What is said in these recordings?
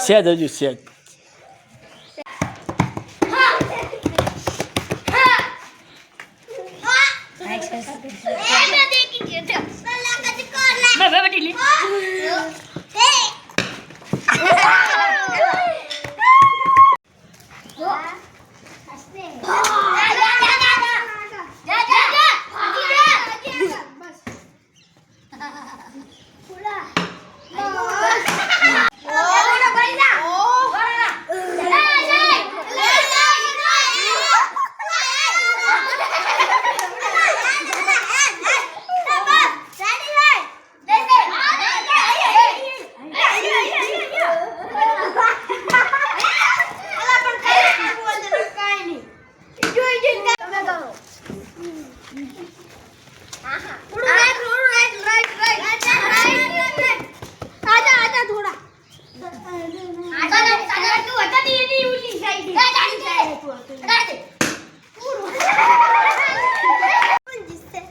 સેજ હજુ સેજ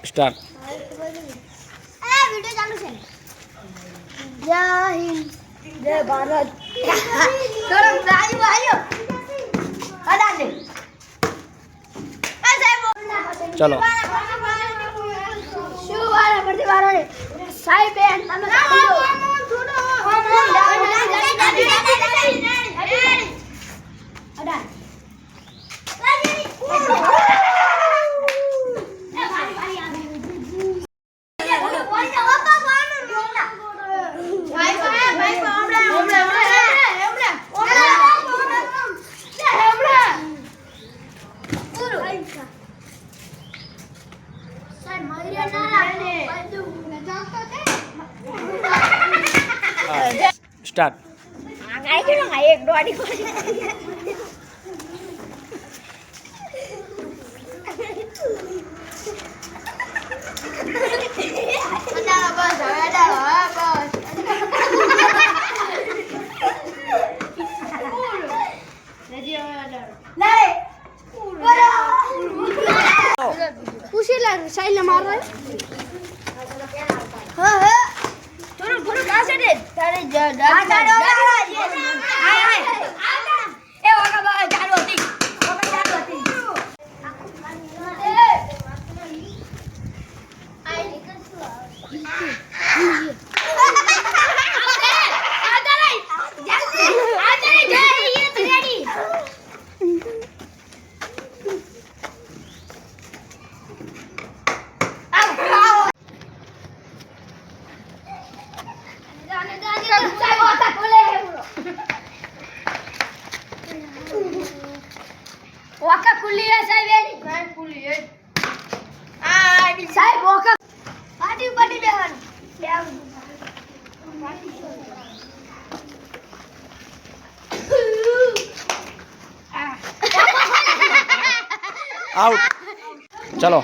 स्टार्ट वीडियो चालू है। जय हिंद जय भारत गरम राई भाइयों हटा दे ऐसे चलो शू वाला प्रतिवार रे साई बेन स्टार्ट एक डोडी खुशी लग साइल मार रहा है हां थोड़ा थोड़ा कहां से दे तारे हाय ए ओका बा चालू होती ओका चालू होती आई निकल Waka kuliah saya ni. Saya kuliah. Di saya waka. Padi dehan. Out चलो